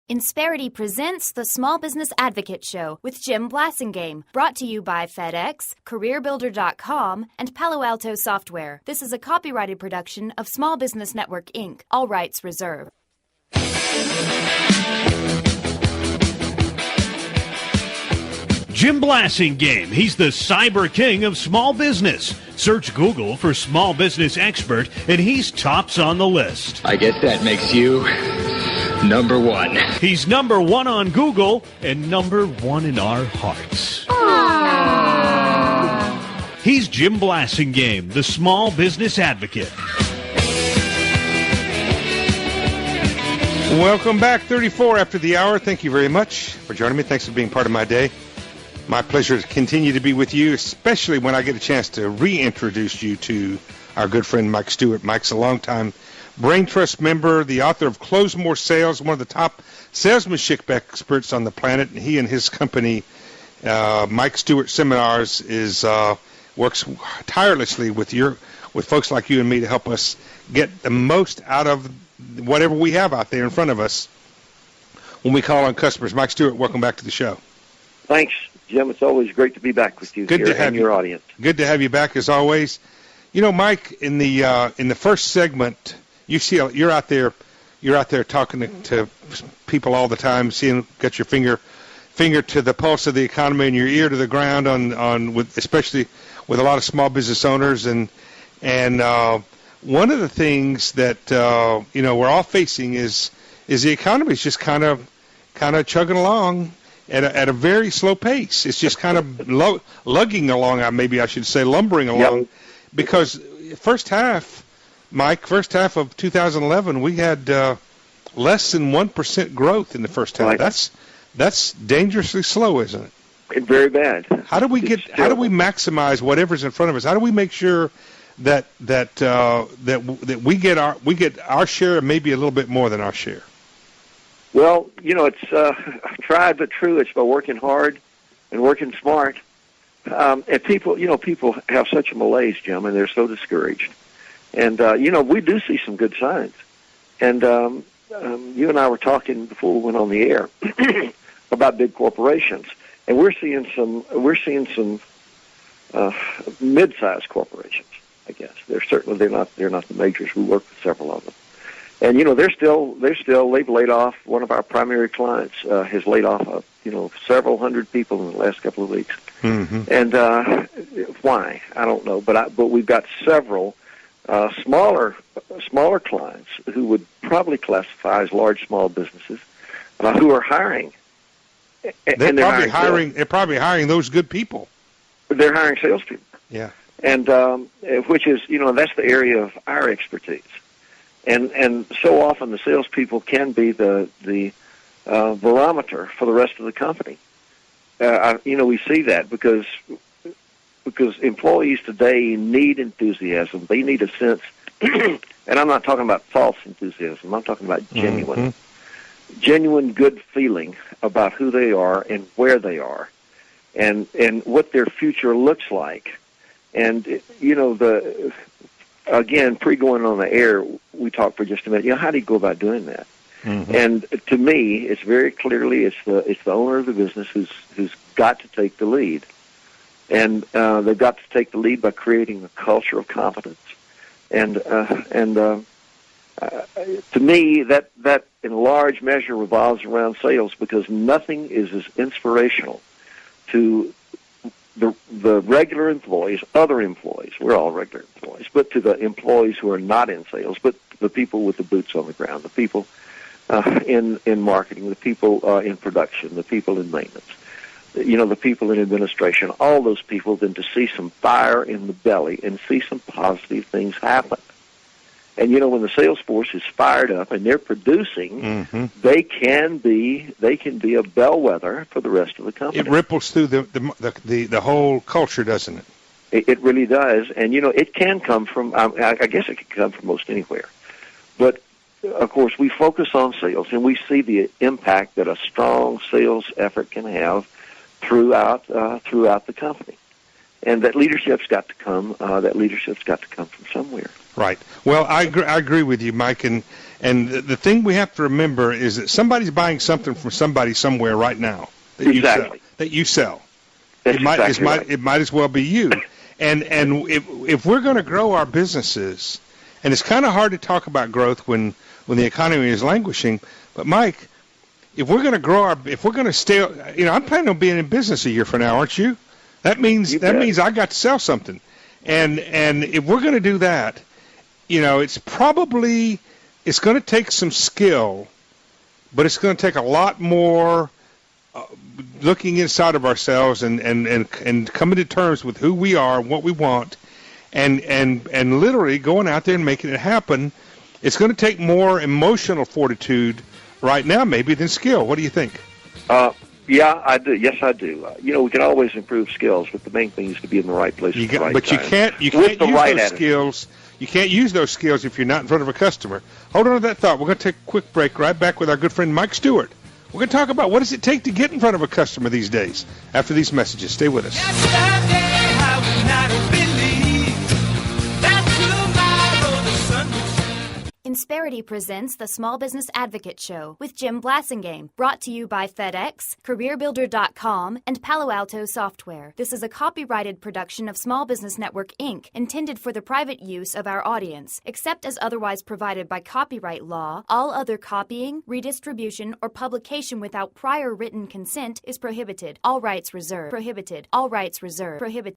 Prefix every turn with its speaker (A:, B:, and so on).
A: Insperity presents the Small Business Advocate Show with Jim Blasingame, brought to you by FedEx, CareerBuilder.com, and Palo Alto Software. This is a copyrighted production of Small Business Network, Inc., all rights reserved.
B: Jim Blasingame, he's the cyber king of small business. Search Google for small business expert, and he's tops on the list.
C: I guess that makes you number one.
B: He's number one on Google and number one in our hearts.
A: Aww.
B: He's Jim Blasingame, the small business advocate.
D: Welcome back, 34 after the hour. Thank you very much for joining me. Thanks for being part of my day. My pleasure to continue to be with you, especially when I get a chance to reintroduce you to our good friend Mike Stewart. Mike's a longtime Brain Trust member, the author of Close More Sales, one of the top salesmanship experts on the planet. And he and his company, Mike Stewart Seminars, works tirelessly with folks like you and me to help us get the most out of whatever we have out there in front of us when we call on customers. Mike Stewart, welcome back to the show.
E: Thanks, Jim. It's always great to be back with you and your audience.
D: Good to have you back as always. You know, Mike, in the first segment, you see you're out there talking to people all the time, got your finger to the pulse of the economy and your ear to the ground especially with a lot of small business owners and one of the things that we're all facing is the economy is just kind of chugging along at a very slow pace. It's just kind of lugging along, maybe I should say, lumbering along,
E: yep.
D: Because first half of 2011, we had less than 1% growth in the first half.
E: Right.
D: That's dangerously slow, isn't it?
E: It's very bad.
D: How do we maximize whatever's in front of us? How do we make sure that we get our share, and maybe a little bit more than our share?
E: Well, it's tried but true. It's by working hard and working smart. And people have such a malaise, Jim, and they're so discouraged. And, we do see some good signs. And you and I were talking before we went on the air about big corporations. And we're seeing some mid-sized corporations, I guess. They're not the majors. We work with several of them. And they've laid off. One of our primary clients has laid off several hundred people in the last couple of weeks.
D: Mm-hmm.
E: And why? I don't know. But we've got several smaller clients who would probably classify as large small businesses who are hiring.
D: They're probably hiring those good people.
E: They're hiring salespeople.
D: Yeah.
E: And which is that's the area of our expertise. And so often the salespeople can be the barometer for the rest of the company. We see that because employees today need enthusiasm. They need a sense, and I'm not talking about false enthusiasm. I'm talking about genuine good feeling about who they are and where they are, and what their future looks like. And again, pre-going on the air, we talked for just a minute. How do you go about doing that?
D: Mm-hmm.
E: And to me, it's very clearly it's the owner of the business who's got to take the lead, and they've got to take the lead by creating a culture of competence. And to me, that in large measure revolves around sales, because nothing is as inspirational to the regular employees, other employees, we're all regular employees, but to the employees who are not in sales, but the people with the boots on the ground, the people in marketing, the people in production, the people in maintenance, the people in administration, all those people, then to see some fire in the belly and see some positive things happen. And when the sales force is fired up and they're producing, they can be a bellwether for the rest of the company.
D: It ripples through the whole culture, doesn't it?
E: It really does. And it can come from. I guess it can come from most anywhere. But of course, we focus on sales, and we see the impact that a strong sales effort can have throughout the company. And that leadership's got to come. That leadership's got to come from somewhere.
D: Right. Well, I agree with you, Mike, and And the thing we have to remember is that somebody's buying something from somebody somewhere right now that you sell.
E: That's right.
D: It might as well be you. And if we're going to grow our businesses, and it's kind of hard to talk about growth when the economy is languishing, but Mike, if we're going to stay, I'm planning on being in business a year from now, aren't you? That means I got to sell something. And if we're going to do that, it's going to take some skill, but it's going to take a lot more looking inside of ourselves and coming to terms with who we are, what we want, and literally going out there and making it happen. It's going to take more emotional fortitude right now maybe than skill. What do you think?
E: Yeah, I do. Yes, I do. We can always improve skills, but the main thing is to be in the right place at the right
D: but
E: time.
D: You can't use those skills. You can't use those skills if you're not in front of a customer. Hold on to that thought. We're going to take a quick break. Right back with our good friend Mike Stewart. We're going to talk about what does it take to get in front of a customer these days. After these messages, stay with us.
F: Yesterday I would not have believed that tomorrow the sun would shine.
A: Insperity presents the Small Business Advocate Show with Jim Blasingame, brought to you by FedEx, CareerBuilder.com, and Palo Alto Software. This is a copyrighted production of Small Business Network, Inc., intended for the private use of our audience. Except as otherwise provided by copyright law, all other copying, redistribution, or publication without prior written consent is prohibited. All rights reserved. Prohibited. All rights reserved. Prohibited.